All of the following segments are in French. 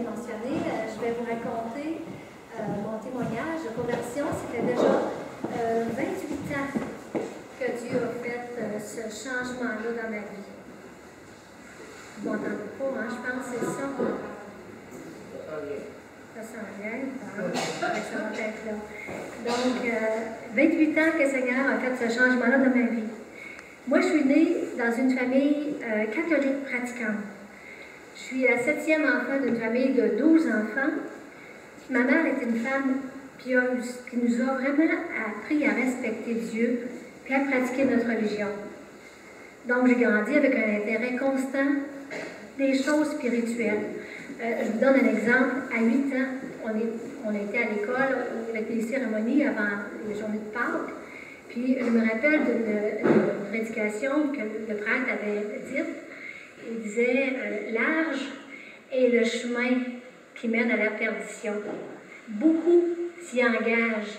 bien mentionné, je vais vous raconter mon témoignage de conversion. Ça fait déjà 28 ans que Dieu a fait ce changement-là dans ma vie. Vous m'entendez pas, hein? Je pense que c'est ça. Ça s'en vient, ça va être là. Donc, 28 ans que le Seigneur a fait ce changement-là dans ma vie. Moi, je suis née dans une famille catholique pratiquante. Je suis la 7e enfant d'une famille de 12 enfants. Ma mère est une femme pieuse qui nous a vraiment appris à respecter Dieu et à pratiquer notre religion. Donc, j'ai grandi avec un intérêt constant des choses spirituelles. Je vous donne un exemple. À 8 ans, on était à l'école avec les cérémonies avant les journées de Pâques. Puis, je me rappelle d'une prédication que le prêtre avait dite. Il disait large est le chemin qui mène à la perdition. Beaucoup s'y engagent,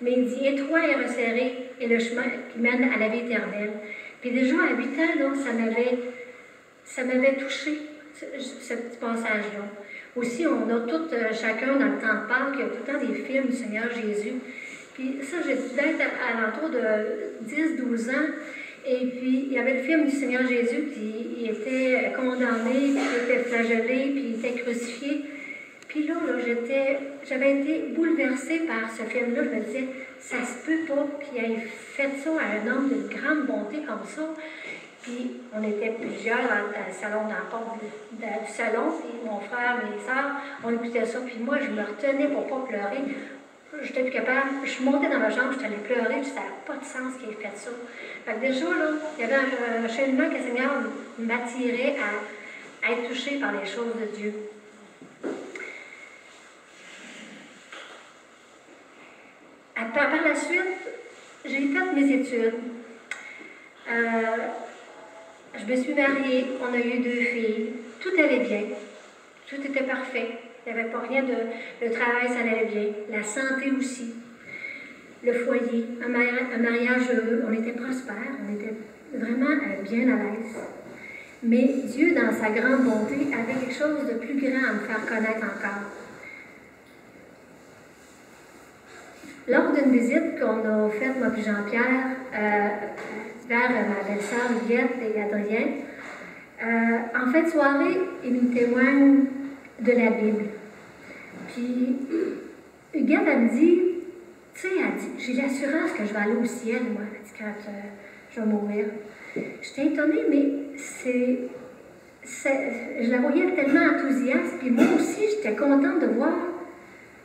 mais il dit étroit et resserré est le chemin qui mène à la vie éternelle. Puis déjà à 8 ans, là, ça m'avait touché, ce petit passage-là. Aussi, on a tout, chacun dans le temps de Pâques, il y a tout le temps des films du Seigneur Jésus. Puis ça, j'ai dû être à l'entour de 10-12 ans. Et puis, il y avait le film du Seigneur Jésus, puis il était condamné, puis il était flagellé, puis il était crucifié. Puis là j'avais été bouleversée par ce film-là. Je me disais, ça se peut pas qu'il ait fait ça à un homme d'une grande bonté comme ça. Puis, on était plusieurs dans le salon, dans la porte du salon, puis mon frère, mes sœurs, on écoutait ça. Puis moi, je me retenais pour pas pleurer. J'étais plus capable. Je suis montée dans ma chambre, je suis allée pleurer, puis ça n'a pas de sens qu'il ait fait ça. Fait que déjà, là, il y avait un cheminement que le Seigneur m'attirait à être touchée par les choses de Dieu. Par la suite, j'ai fait mes études. Je me suis mariée, on a eu 2 filles. Tout allait bien. Tout était parfait. Il n'y avait pas rien le travail, ça allait bien. La santé aussi. Le foyer, un mariage heureux. On était prospères, on était vraiment bien à l'aise. Mais Dieu, dans sa grande bonté, avait quelque chose de plus grand à me faire connaître encore. Lors d'une visite qu'on a faite, moi et Jean-Pierre, vers ma belle-sœur Huguette et Adrien, en fin de soirée, ils nous témoignent de la Bible. Puis, Huguette, elle me dit, tu sais, elle dit, j'ai l'assurance que je vais aller au ciel, moi, elle dit, quand je vais mourir. J'étais étonnée, mais je la voyais tellement enthousiaste, puis moi aussi, j'étais contente de voir,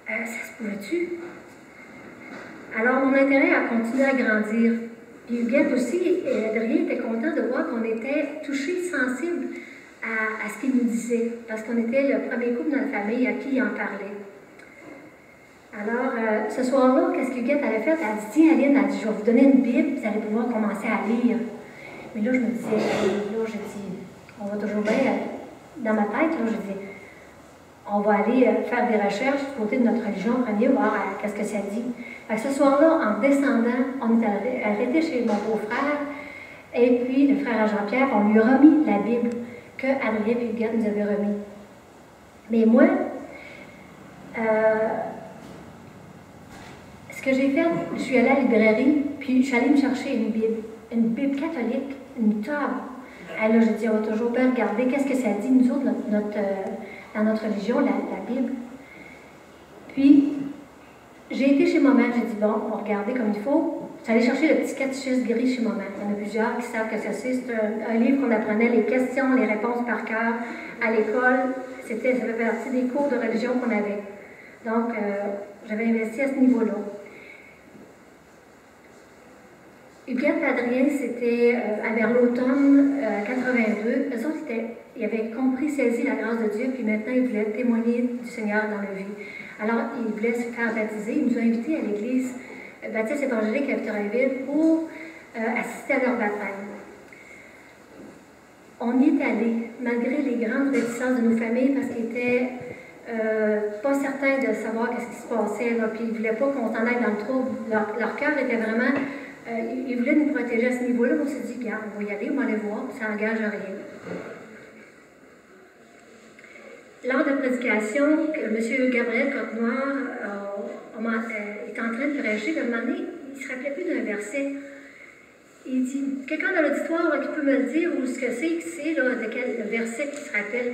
ça se pouvait-tu? Alors, mon intérêt a continué à grandir. Puis Huguette aussi, Adrien était content de voir qu'on était touchés, sensibles à ce qu'il nous disait, parce qu'on était le premier couple dans la famille à qui il en parlait. Alors, ce soir-là, qu'est-ce qu'Huguette avait fait? Elle dit, tiens, Aline, elle dit, je vais vous donner une Bible, vous allez pouvoir commencer à lire. Mais là, je me disais, là, j'ai dit, on va toujours bien, dans ma tête, là, je dis, on va aller faire des recherches du côté de notre religion, premier, voir qu'est-ce que ça dit. Fait que ce soir-là, en descendant, on est arrêté chez mon beau-frère, et puis le frère Jean-Pierre, on lui a remis la Bible que Adrien et Huguette nous avaient remis. Mais moi, ce que j'ai fait, je suis allée à la librairie, puis je suis allée me chercher une Bible catholique, une table. Alors là, j'ai dit, on va toujours bien regarder qu'est-ce que ça dit, nous autres, dans notre religion, la Bible. Puis, j'ai été chez ma mère, j'ai dit, bon, on va regarder comme il faut. Je suis allée chercher le petit catéchisme gris chez ma mère. Il y en a plusieurs qui savent que c'est. C'est un livre qu'on apprenait les questions, les réponses par cœur à l'école. Ça fait partie des cours de religion qu'on avait. Donc, j'avais investi à ce niveau-là. Huguette et Adrien, c'était vers l'automne 82. Eux autres, ils avaient compris, saisi la grâce de Dieu, puis maintenant, ils voulaient témoigner du Seigneur dans leur vie. Alors, ils voulaient se faire baptiser. Ils nous ont invités à l'église baptiste évangélique à Victoriaville pour assister à leur baptême. On y est allé, malgré les grandes réticences de nos familles, parce qu'ils n'étaient pas certains de savoir ce qui se passait, là, puis ils ne voulaient pas qu'on s'en aille dans le trouble. Leur cœur était vraiment... ils voulaient nous protéger à ce niveau-là. On s'est dit, regarde, on va y aller, on va aller voir, ça n'engage rien. lors de la prédication, que M. Gabriel Côte-Noire est en train de prêcher, à un moment donné, il ne se rappelait plus d'un verset. Il dit, quelqu'un dans l'auditoire qui peut me le dire ou ce que c'est, là, de quel verset qui se rappelle.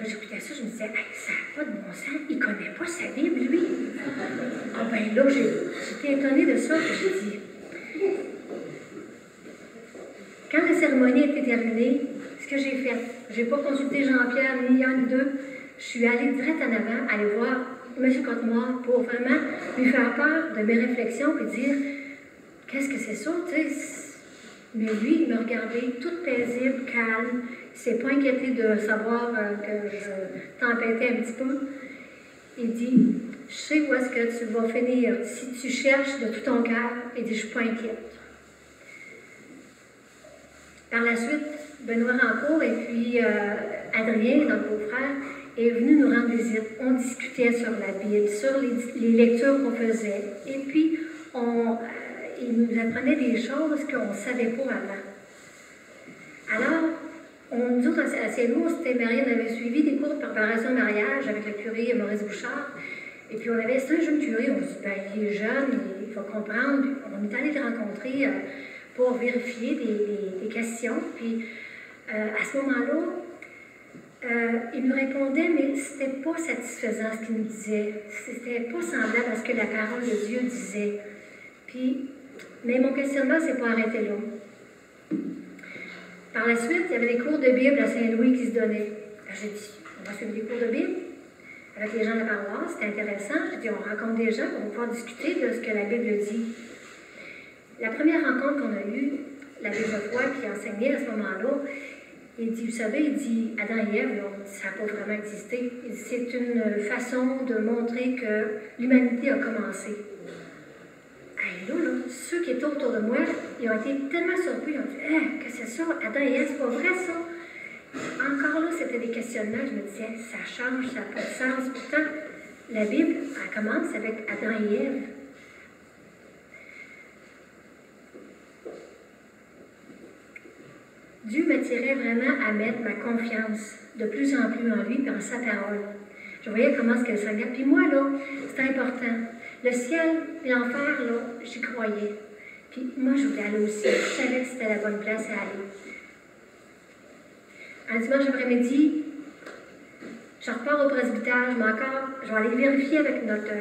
J'écoutais ça, je me disais, hey, ça n'a pas de bon sens, il ne connaît pas sa Bible, lui. Ah ben là, j'étais étonnée de ça, que j'ai dit. Quand la cérémonie était terminée, ce que j'ai fait, je n'ai pas consulté Jean-Pierre, ni un ni deux, je suis allée direct en avant, aller voir M. Côte-Noire pour vraiment lui faire part de mes réflexions et dire, qu'est-ce que c'est ça, tu sais? Mais lui, il me regardait, toute paisible, calme. Il ne s'est pas inquiété de savoir que je tempêtais un petit peu. Il dit, je sais où est-ce que tu vas finir si tu cherches de tout ton cœur. Il dit, je ne suis pas inquiète. Par la suite, Benoît Rancourt et puis Adrien, notre beau-frère, est venu nous rendre visite. On discutait sur la Bible, sur les lectures qu'on faisait. Et puis, il nous apprenait des choses qu'on ne savait pas avant. Alors, nous autres, à Saint-Loup, on s'était mariés, on avait suivi des cours de préparation au mariage avec le curé Maurice Bouchard. Et puis, c'était un jeune curé, on se dit, ben, il est jeune, il faut comprendre. On est allé le rencontrer pour vérifier des questions. Puis, à ce moment-là, il nous répondait, mais c'était pas satisfaisant ce qu'il nous disait. C'était pas semblable à ce que la parole de Dieu disait. Puis, mais mon questionnement ne s'est pas arrêté là. Par la suite, il y avait des cours de Bible à Saint-Louis qui se donnaient. J'ai dit, on va suivre des cours de Bible avec les gens de la paroisse, c'était intéressant. J'ai dit, on rencontre des gens, on va pouvoir discuter de ce que la Bible dit. La première rencontre qu'on a eue, la Bible de foi qui enseignait à ce moment-là, il dit, vous savez, il dit, Adam et Ève, ça n'a pas vraiment existé. Il dit, c'est une façon de montrer que l'humanité a commencé. Et là, ceux qui étaient autour de moi, ils ont été tellement surpris, ils ont dit, que c'est ça, Adam et Ève, c'est pas vrai ça. Encore là, c'était des questionnements, je me disais, ça change, ça n'a pas de sens. Pourtant, la Bible, elle commence avec Adam et Ève. Dieu m'attirait vraiment à mettre ma confiance de plus en plus en lui et en sa parole. Je voyais comment ce qu'elle s'engage. Puis moi, là, c'était important. Le ciel et l'enfer, là, j'y croyais. Puis moi, je voulais aller au ciel. Je savais que c'était la bonne place à aller. Un dimanche après-midi, je repars au presbytère. Je vais aller vérifier avec notre